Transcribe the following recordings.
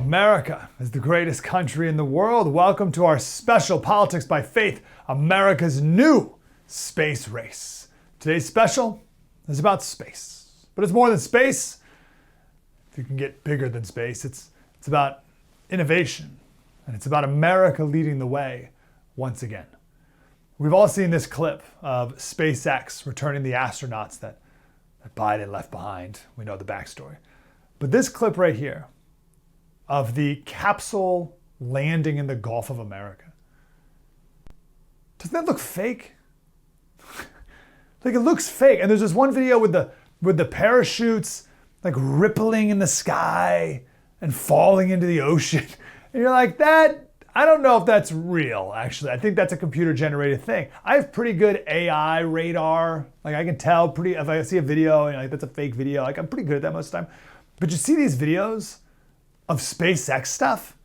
America is the greatest country in the world. Welcome to our special Politics by Faith, America's new space race. Today's special is about space, but it's more than space. If you can get bigger than space, it's about innovation, and it's about America leading the way once again. We've all seen this clip of SpaceX returning the astronauts that Biden left behind. We know the backstory. But this clip right here of the capsule landing in the Gulf of America, doesn't that look fake? Like, it looks fake. And there's this one video with the parachutes like rippling in the sky and falling into the ocean. And you're like, I don't know if that's real, actually. I think that's a computer generated thing. I have pretty good AI radar. Like, I can tell if I see a video and like that's a fake video, like I'm pretty good at that most of the time. But you see these videos of SpaceX stuff,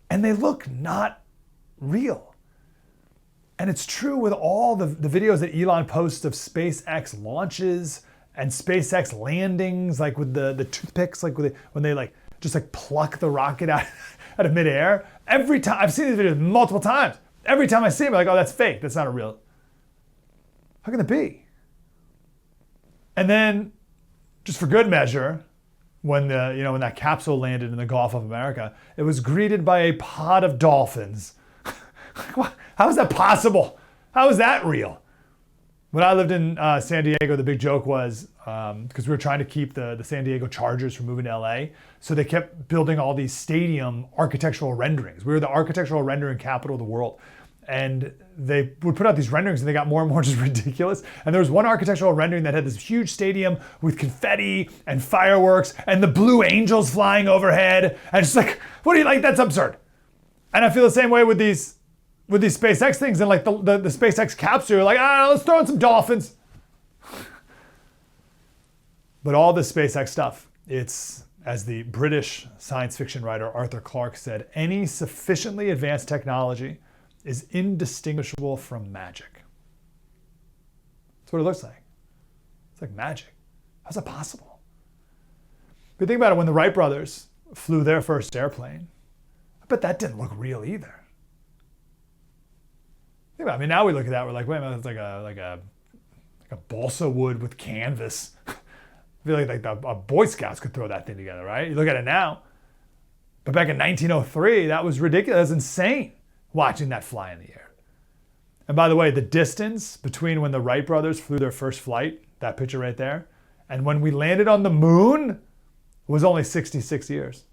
and they look not real. And it's true with all the videos that Elon posts of SpaceX launches and SpaceX landings, like with the toothpicks, like when they like just like pluck the rocket out of midair. Every time, I've seen these videos multiple times. Every time I see them, I'm like, oh, that's fake. That's not a real. How can it be? And then, just for good measure, when that capsule landed in the Gulf of America, it was greeted by a pod of dolphins. How is that possible? How is that real? When I lived in San Diego, the big joke was, because we were trying to keep the San Diego Chargers from moving to LA, so they kept building all these stadium architectural renderings. We were the architectural rendering capital of the world. And they would put out these renderings and they got more and more just ridiculous. And there was one architectural rendering that had this huge stadium with confetti and fireworks and the blue angels flying overhead. And it's like, what do you like? That's absurd. And I feel the same way with these SpaceX things and like the SpaceX capsule. You're like, let's throw in some dolphins. But all this SpaceX stuff, it's, as the British science fiction writer Arthur Clarke said, any sufficiently advanced technology is indistinguishable from magic. That's what it looks like. It's like magic. How's that possible? If you think about it, when the Wright brothers flew their first airplane, I bet that didn't look real either. Think about it. I mean, now we look at that, we're like, wait a minute, it's like a balsa wood with canvas. I feel like a Boy Scouts could throw that thing together, right? You look at it now. But back in 1903, that was ridiculous. That was insane, watching that fly in the air. And by the way, the distance between when the Wright brothers flew their first flight, that picture right there, and when we landed on the moon was only 66 years.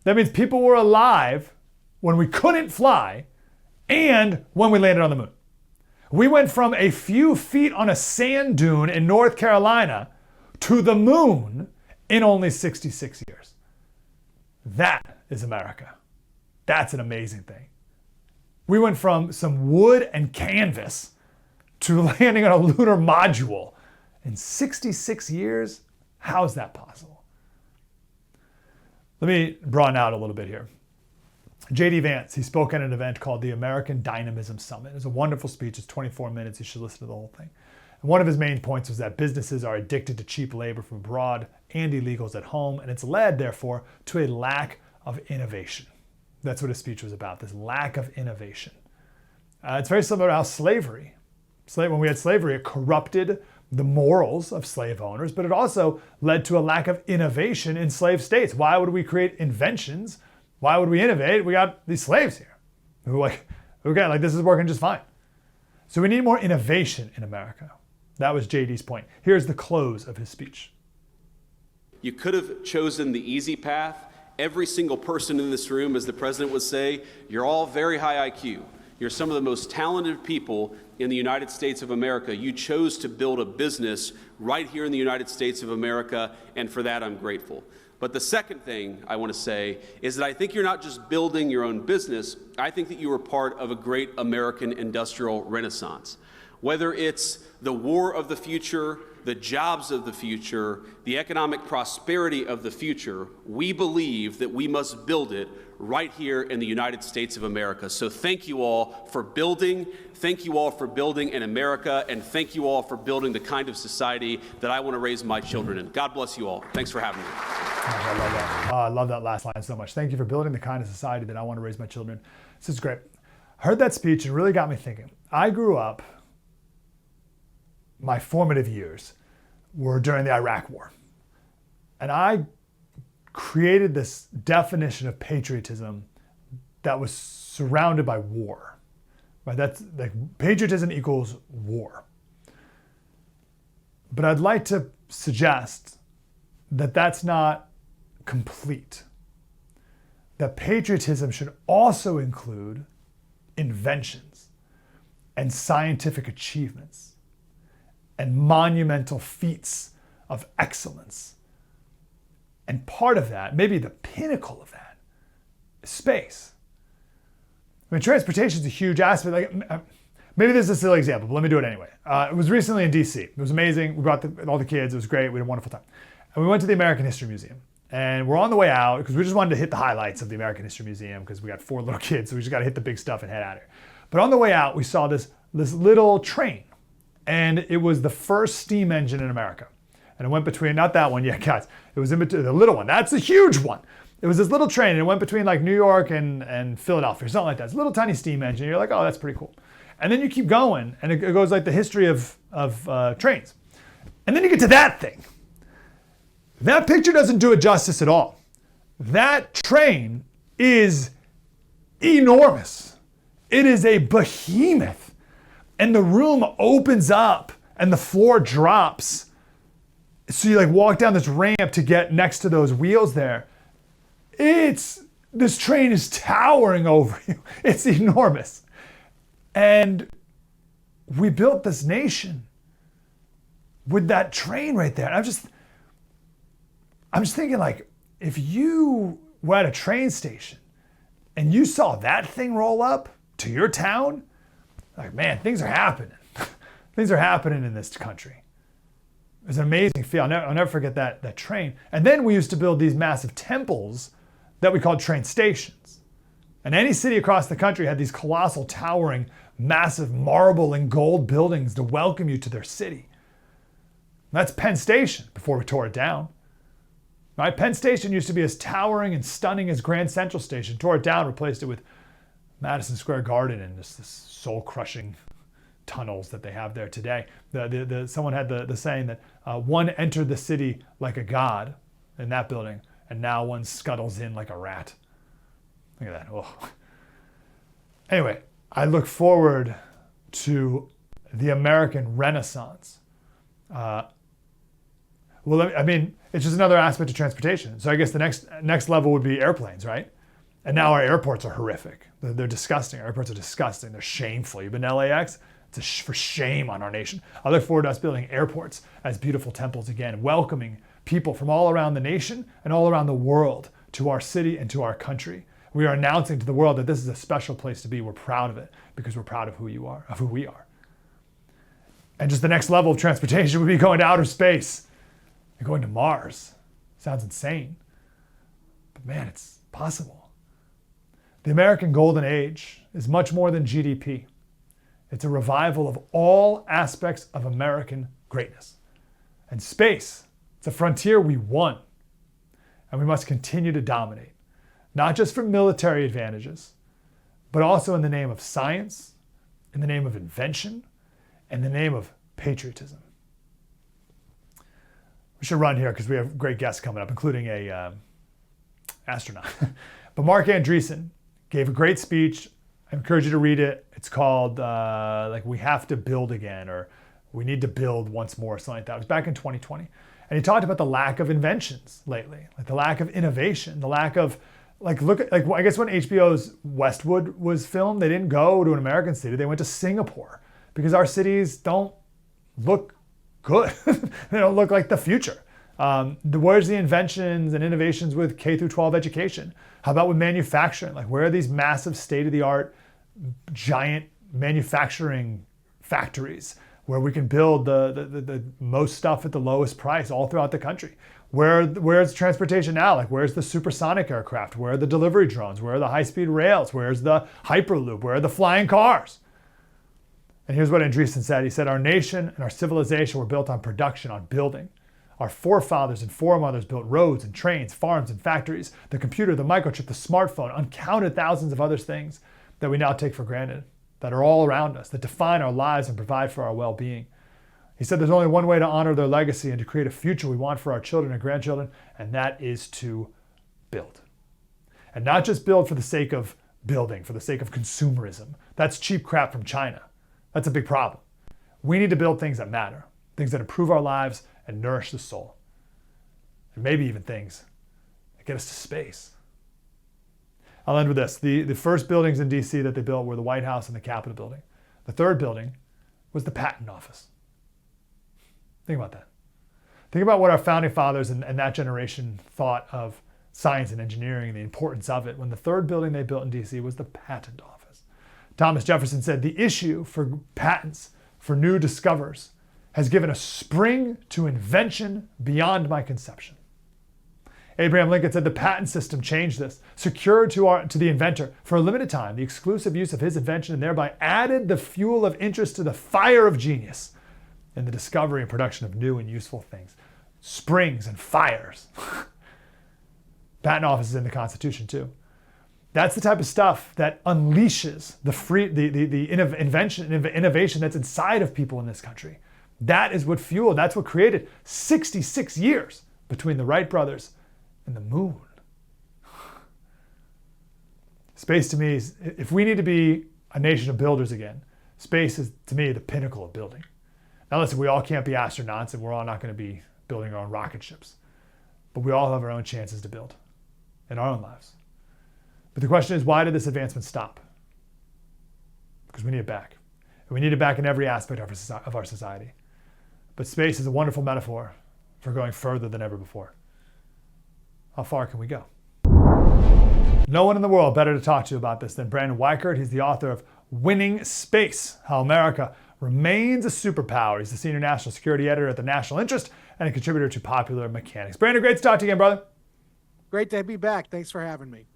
That means people were alive when we couldn't fly and when we landed on the moon. We went from a few feet on a sand dune in North Carolina to the moon in only 66 years. That is America. That's an amazing thing. We went from some wood and canvas to landing on a lunar module in 66 years. How is that possible? Let me broaden out a little bit here. J.D. Vance, he spoke at an event called the American Dynamism Summit. It's a wonderful speech. It's 24 minutes. You should listen to the whole thing. And one of his main points was that businesses are addicted to cheap labor from abroad and illegals at home, and it's led, therefore, to a lack of innovation. That's what his speech was about, this lack of innovation. It's very similar to how slavery, when we had slavery, it corrupted the morals of slave owners, but it also led to a lack of innovation in slave states. Why would we create inventions? Why would we innovate? We got these slaves here who were like, okay, this is working just fine. So we need more innovation in America. That was JD's point. Here's the close of his speech. You could have chosen the easy path. Every single person in this room, as the president would say, you're all very high IQ. You're some of the most talented people in the United States of America. You chose to build a business right here in the United States of America, and for that I'm grateful. But the second thing I want to say is that I think you're not just building your own business, I think that you are part of a great American industrial renaissance. Whether it's the war of the future, the jobs of the future, the economic prosperity of the future, we believe that we must build it right here in the United States of America. So thank you all for building in America, and thank you all for building the kind of society that I want to raise my children in. God bless you all. Thanks for having me. I love that. I love that last line so much. Thank you for building the kind of society that I want to raise my children. This is great. I heard that speech and really got me thinking. I grew up, my formative years were during the Iraq War. And I created this definition of patriotism that was surrounded by war. Right? That's like patriotism equals war. But I'd like to suggest that that's not complete. That patriotism should also include inventions and scientific achievements and monumental feats of excellence. And part of that, maybe the pinnacle of that, is space. I mean, transportation is a huge aspect. Like, maybe this is a silly example, but let me do it anyway. It was recently in DC. It was amazing. We brought all the kids. It was great. We had a wonderful time. And we went to the American History Museum. And we're on the way out because we just wanted to hit the highlights of the American History Museum because we got 4 little kids, so we just got to hit the big stuff and head out of here. But on the way out, we saw this little train. And it was the first steam engine in America. And it went between, not that one yet, guys. It was in between, the little one. That's a huge one. It was this little train, and it went between like New York and Philadelphia, or something like that. It's a little tiny steam engine. You're like, oh, that's pretty cool. And then you keep going, and it goes like the history of trains. And then you get to that thing. That picture doesn't do it justice at all. That train is enormous. It is a behemoth. And the room opens up and the floor drops. So you like walk down this ramp to get next to those wheels there. This train is towering over you. It's enormous. And we built this nation with that train right there. And I'm just thinking, like, if you were at a train station and you saw that thing roll up to your town, like, man, things are happening. Things are happening in this country. It was an amazing feel. I'll never forget that train. And then we used to build these massive temples that we called train stations. And any city across the country had these colossal, towering, massive marble and gold buildings to welcome you to their city. And that's Penn Station before we tore it down. Right? Penn Station used to be as towering and stunning as Grand Central Station. Tore it down, replaced it with Madison Square Garden and this soul-crushing tunnels that they have there today. Someone had the saying that one entered the city like a god in that building, and now one scuttles in like a rat. Look at that. Oh. Anyway, I look forward to the American Renaissance. It's just another aspect of transportation. So I guess the next level would be airplanes, right? And now our airports are horrific. They're disgusting. Our airports are disgusting. They're shameful. You've been to LAX? It's for shame on our nation. I look forward to us building airports as beautiful temples again, welcoming people from all around the nation and all around the world to our city and to our country. We are announcing to the world that this is a special place to be. We're proud of it because we're proud of who we are. And just the next level of transportation would be going to outer space. You're going to Mars. Sounds insane. But man, it's possible. The American Golden Age is much more than GDP. It's a revival of all aspects of American greatness. And space, it's a frontier we won. And we must continue to dominate, not just for military advantages, but also in the name of science, in the name of invention, in the name of patriotism. We should run here because we have great guests coming up, including a astronaut. But Mark Andreessen gave a great speech. I encourage you to read it. It's called We Have to Build Again, or We Need to Build Once More, something like that. It was back in 2020. And he talked about the lack of inventions lately, like the lack of innovation, the lack of, I guess when HBO's Westwood was filmed, they didn't go to an American city. They went to Singapore because our cities don't look good. They don't look like the future. Where's the inventions and innovations with K through 12 education? How about with manufacturing? Like, where are these massive state-of-the-art giant manufacturing factories where we can build the most stuff at the lowest price all throughout the country? Where's transportation now? Like, where's the supersonic aircraft? Where are the delivery drones? Where are the high-speed rails? Where's the Hyperloop? Where are the flying cars? And here's what Andreessen said. He said, our nation and our civilization were built on production, on building. Our forefathers and foremothers built roads and trains, farms and factories, the computer, the microchip, the smartphone, uncounted thousands of other things that we now take for granted, that are all around us, that define our lives and provide for our well-being. He said there's only one way to honor their legacy and to create a future we want for our children and grandchildren, and that is to build. And not just build for the sake of building, for the sake of consumerism. That's cheap crap from China. That's a big problem. We need to build things that matter, things that improve our lives and nourish the soul. And maybe even things that get us to space. I'll end with this. The first buildings in DC that they built were the White House and the Capitol building. The third building was the Patent Office. Think about that. Think about what our founding fathers and that generation thought of science and engineering and the importance of it when the third building they built in DC was the Patent Office. Thomas Jefferson said, "The issue for patents, for new discoverers, has given a spring to invention beyond my conception." Abraham Lincoln said, "The patent system changed this, secured to the inventor for a limited time the exclusive use of his invention and thereby added the fuel of interest to the fire of genius in the discovery and production of new and useful things." Springs and fires. Patent office is in the Constitution too. That's the type of stuff that unleashes the innovation that's inside of people in this country. That is what fueled, that's what created 66 years between the Wright brothers and the moon. Space to me is, if we need to be a nation of builders again, space is to me the pinnacle of building. Now listen, we all can't be astronauts and we're all not going to be building our own rocket ships, but we all have our own chances to build in our own lives. But the question is, why did this advancement stop? Because we need it back. And we need it back in every aspect of our society. But space is a wonderful metaphor for going further than ever before. How far can we go? No one in the world better to talk to about this than Brandon Weichert. He's the author of Winning Space, How America Remains a Superpower. He's the senior national security editor at the National Interest and a contributor to Popular Mechanics. Brandon, great to talk to you again, brother. Great to be back. Thanks for having me.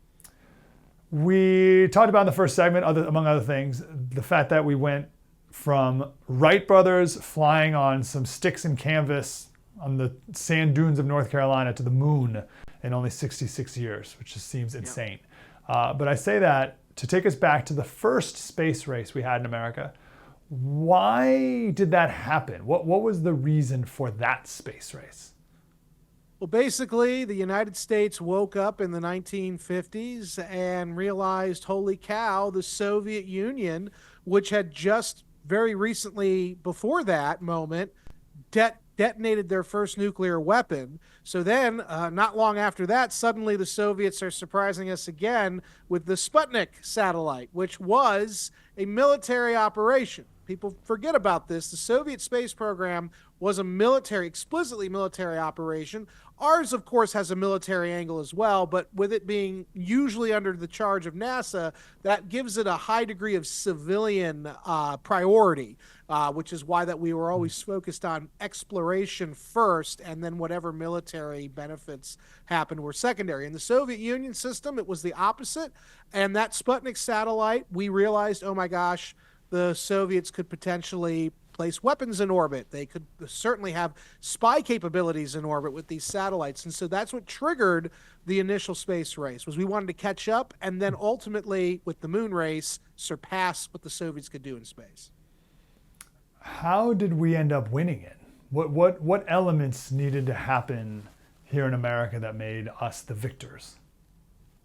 We talked about in the first segment, among other things, the fact that we went from Wright brothers flying on some sticks and canvas on the sand dunes of North Carolina to the moon in only 66 years, which just seems insane. But I say that to take us back to the first space race we had in America. Why did that happen? What was the reason for that space race? Well, basically, the United States woke up in the 1950s and realized, holy cow, the Soviet Union, which had just very recently before that moment detonated their first nuclear weapon. So then, not long after that, suddenly the Soviets are surprising us again with the Sputnik satellite, which was a military operation. People forget about this. The Soviet space program was a explicitly military operation. Ours, of course, has a military angle as well, but with it being usually under the charge of NASA, that gives it a high degree of civilian priority, which is why that we were always focused on exploration first, and then whatever military benefits happened were secondary. In the Soviet Union system, it was the opposite, and that Sputnik satellite, we realized, oh my gosh, the Soviets could potentially place weapons in orbit. They could certainly have spy capabilities in orbit with these satellites. And so that's what triggered the initial space race, was we wanted to catch up and then ultimately, with the moon race, surpass what the Soviets could do in space. How did we end up winning it? What elements needed to happen here in America that made us the victors?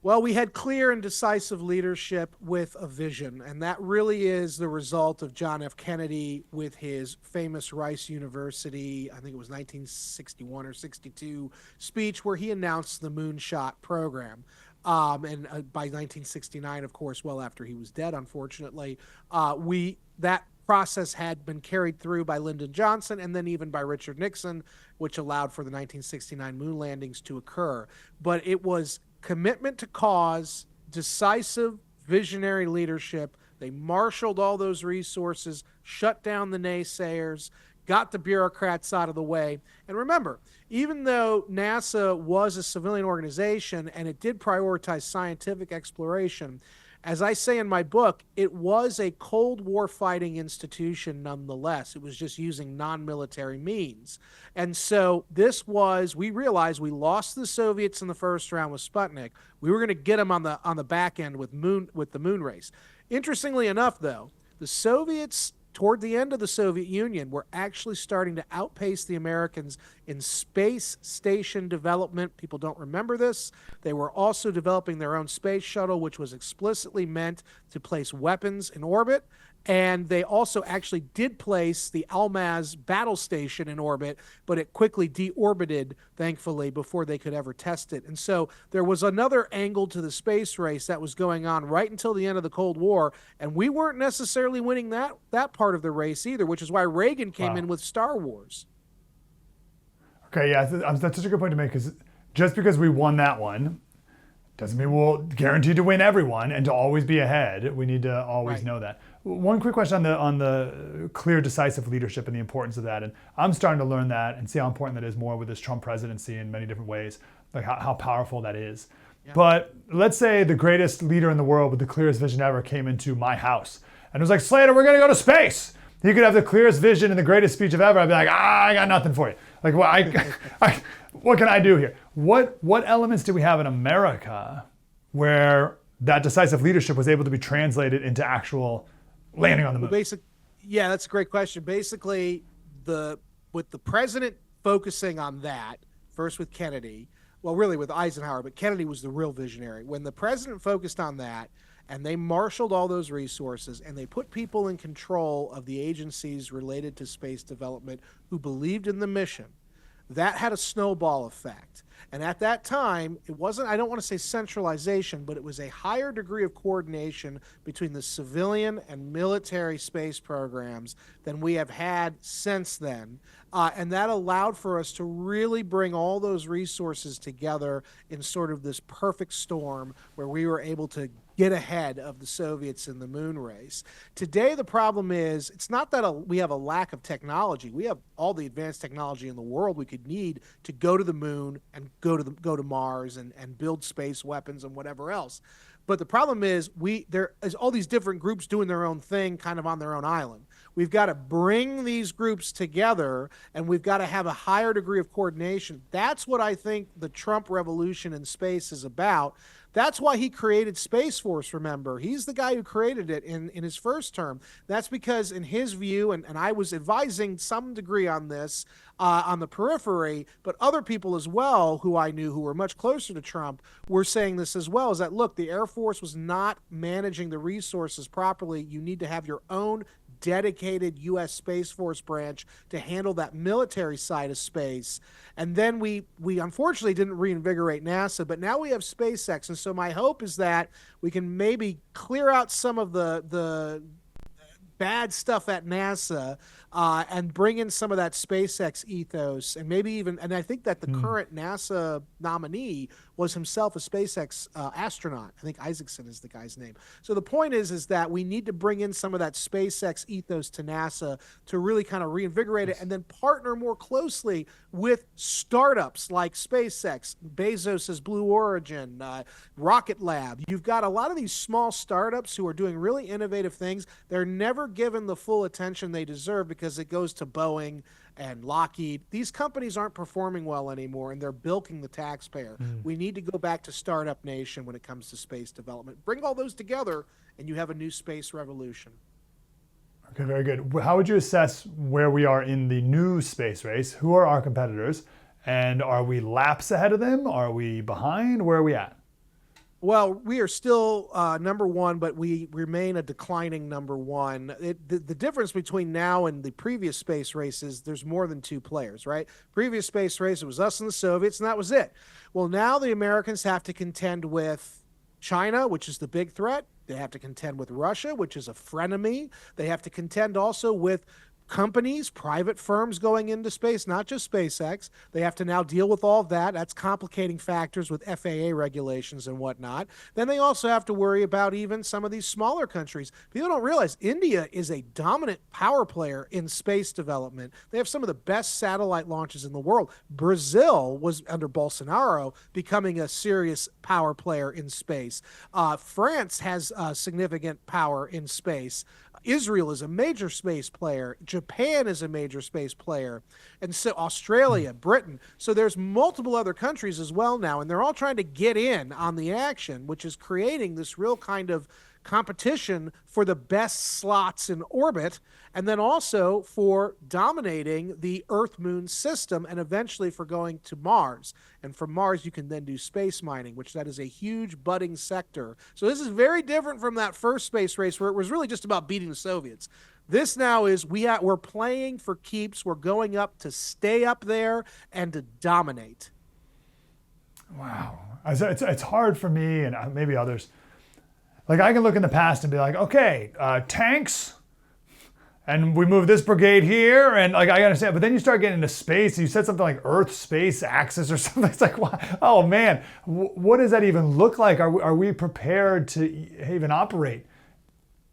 Well, we had clear and decisive leadership with a vision, and that really is the result of John F. Kennedy with his famous Rice University, I think it was 1961 or 62 speech where he announced the moonshot program. And by 1969, of course, well after he was dead, unfortunately, that process had been carried through by Lyndon Johnson and then even by Richard Nixon, which allowed for the 1969 moon landings to occur. But it was commitment to cause, decisive, visionary leadership. They marshaled all those resources, shut down the naysayers, got the bureaucrats out of the way. And remember, even though NASA was a civilian organization and it did prioritize scientific exploration, As I say in my book, it was a Cold War fighting institution nonetheless. It was just using non-military means. And so we realized we lost the Soviets in the first round with Sputnik. We were going to get them on the back end with the moon race. Interestingly enough, though, the Soviets toward the end of the Soviet Union were actually starting to outpace the Americans in space station development. People don't remember this. They were also developing their own space shuttle, which was explicitly meant to place weapons in orbit. And they also actually did place the Almaz battle station in orbit, but it quickly deorbited, thankfully, before they could ever test it. And so there was another angle to the space race that was going on right until the end of the Cold War, and we weren't necessarily winning that part of the race either, which is why Reagan came in with Star Wars. Okay, yeah, that's such a good point to make, because just because we won that one doesn't mean we'll guarantee to win everyone and to always be ahead. We need to always know that. One quick question on the clear, decisive leadership and the importance of that. And I'm starting to learn that and see how important that is more with this Trump presidency in many different ways, like how powerful that is. Yeah. But let's say the greatest leader in the world with the clearest vision ever came into my house and was like, Slater, we're going to go to space. He could have the clearest vision and the greatest speech of ever. I'd be like, I got nothing for you. Like, well, what can I do here? What elements do we have in America where that decisive leadership was able to be translated into actual landing on the moon? Yeah, that's a great question. Basically, with the president focusing on that, first with Kennedy, well, really with Eisenhower, but Kennedy was the real visionary. When the president focused on that, and they marshaled all those resources, and they put people in control of the agencies related to space development who believed in the mission, that had a snowball effect. And at that time, it wasn't, I don't want to say centralization, but it was a higher degree of coordination between the civilian and military space programs than we have had since then. And that allowed for us to really bring all those resources together in sort of this perfect storm where we were able to get ahead of the Soviets in the moon race. Today, the problem is, it's not that we have a lack of technology. We have all the advanced technology in the world we could need to go to the moon and go to Mars and build space weapons and whatever else. But the problem is there is all these different groups doing their own thing kind of on their own island. We've got to bring these groups together, and we've got to have a higher degree of coordination. That's what I think the Trump revolution in space is about. That's why he created Space Force, remember. He's the guy who created it in his first term. That's because in his view, and I was advising some degree on this on the periphery, but other people as well who I knew who were much closer to Trump were saying this as well, is that, look, the Air Force was not managing the resources properly. You need to have your own dedicated U.S. Space Force branch to handle that military side of space. And then we unfortunately didn't reinvigorate NASA, but now we have SpaceX. And so my hope is that we can maybe clear out some of the bad stuff at NASA and bring in some of that SpaceX ethos, and maybe even, and I think that the current NASA nominee was himself a SpaceX astronaut. I think Isaacson is the guy's name. So the point is that we need to bring in some of that SpaceX ethos to NASA to really kind of reinvigorate it, and then partner more closely with startups like SpaceX, Bezos's Blue Origin, Rocket Lab. You've got a lot of these small startups who are doing really innovative things. They're never given the full attention they deserve because it goes to Boeing and Lockheed. These companies aren't performing well anymore, and they're bilking the taxpayer. We need to go back to startup nation when it comes to space development. Bring all those together, and you have a new space revolution. Okay, very good. How would you assess where we are in the new space race? Who are our competitors? And are we laps ahead of them? Are we behind? Where are we at? Well, we are still number one, but we remain a declining number one. The difference between now and the previous space races, there's more than two players, right? Previous space race, it was us and the Soviets, and that was it. Well, now the Americans have to contend with China, which is the big threat. They have to contend with Russia, which is a frenemy. They have to contend also with companies, private firms going into space, not just SpaceX. They have to now deal with all of that. That's complicating factors with FAA regulations and whatnot. Then they also have to worry about even some of these smaller countries. People don't realize India is a dominant power player in space development. They have some of the best satellite launches in the world. Brazil was, under Bolsonaro, becoming a serious power player in space. France has significant power in space. Israel is a major space player. Japan is a major space player. And so Australia, Britain. So there's multiple other countries as well now, and they're all trying to get in on the action, which is creating this real kind of competition for the best slots in orbit, and then also for dominating the Earth-Moon system, and eventually for going to Mars. And from Mars, you can then do space mining, which that is a huge budding sector. So this is very different from that first space race where it was really just about beating the Soviets. This now is we're playing for keeps. We're going up to stay up there and to dominate. Wow. It's hard for me and maybe others. Like, I can look in the past and be like, okay, tanks, and we move this brigade here, and like, I understand. But then you start getting into space, and you said something like Earth-space axis or something. It's like, oh man, what does that even look like? Are we prepared to even operate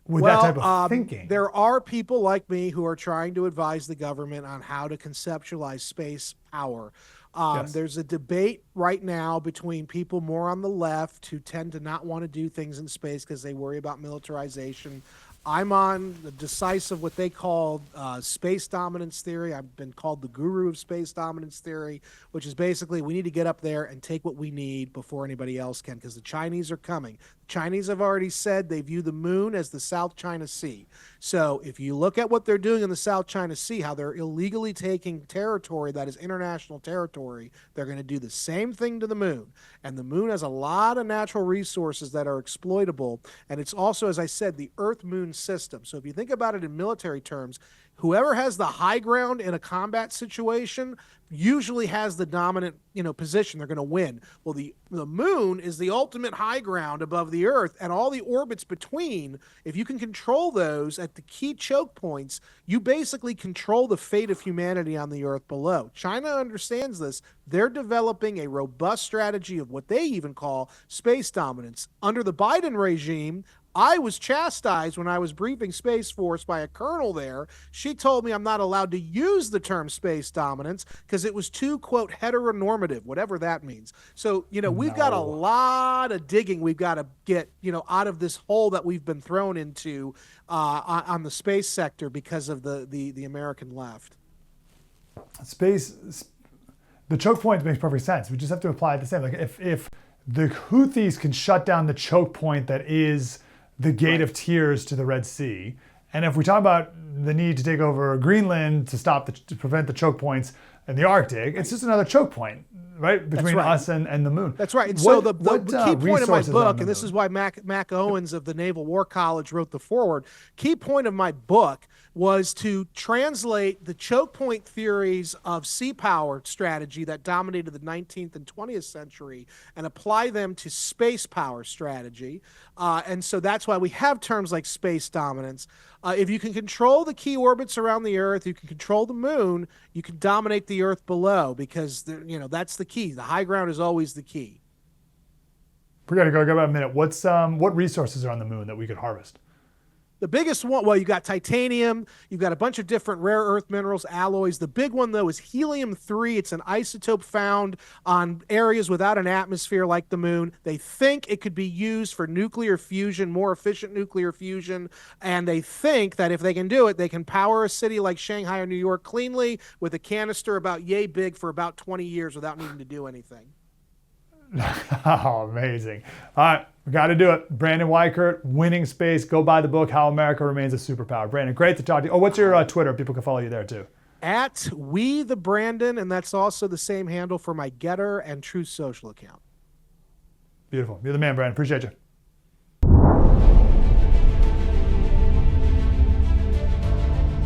with that type of thinking? There are people like me who are trying to advise the government on how to conceptualize space power. Yes. There's a debate right now between people more on the left who tend to not want to do things in space because they worry about militarization. I'm on the decisive, what they call space dominance theory. I've been called the guru of space dominance theory, which is basically we need to get up there and take what we need before anybody else can, because the Chinese are coming. The Chinese have already said they view the moon as the South China Sea. So if you look at what they're doing in the South China Sea, how they're illegally taking territory that is international territory, they're going to do the same thing to the moon. And the moon has a lot of natural resources that are exploitable. And it's also, as I said, the Earth-Moon system. So if you think about it in military terms, whoever has the high ground in a combat situation usually has the dominant, position. They're going to win. Well, the moon is the ultimate high ground above the Earth, and all the orbits between, if you can control those at the key choke points, you basically control the fate of humanity on the Earth below. China understands this. They're developing a robust strategy of what they even call space dominance. Under the Biden regime, I was chastised when I was briefing Space Force by a colonel there. She told me I'm not allowed to use the term space dominance because it was too, quote, heteronormative, whatever that means. So, we've got a lot of digging we've got to get, out of this hole that we've been thrown into on the space sector because of the American left. Space, the choke point makes perfect sense. We just have to apply it the same. Like if the Houthis can shut down the choke point that is the Gate of Tears to the Red Sea, and if we talk about the need to take over Greenland to prevent the choke points in the Arctic, it's just another choke point, right, between us and the moon. That's right. And so the key point of my book, and this is why Mac Owens of the Naval War College wrote the foreword, key point of my book was to translate the choke point theories of sea power strategy that dominated the 19th and 20th century and apply them to space power strategy. And so that's why we have terms like space dominance. If you can control the key orbits around the Earth, you can control the moon, you can dominate the Earth below, because that's the key. The high ground is always the key. We got to go about a minute. What resources are on the moon that we could harvest? The biggest one, well, you got titanium, you've got a bunch of different rare earth minerals, alloys. The big one, though, is helium-3. It's an isotope found on areas without an atmosphere like the moon. They think it could be used for nuclear fusion, more efficient nuclear fusion, and they think that if they can do it, they can power a city like Shanghai or New York cleanly with a canister about yay big for about 20 years without needing to do anything. Oh, amazing. All right, we got to do it. Brandon Weichert, Winning Space. Go buy the book, How America Remains a Superpower. Brandon, great to talk to you. Oh, what's your Twitter? People can follow you there too. At We the Brandon, and that's also the same handle for my Getter and Truth Social account. Beautiful. You're the man, Brandon. Appreciate you.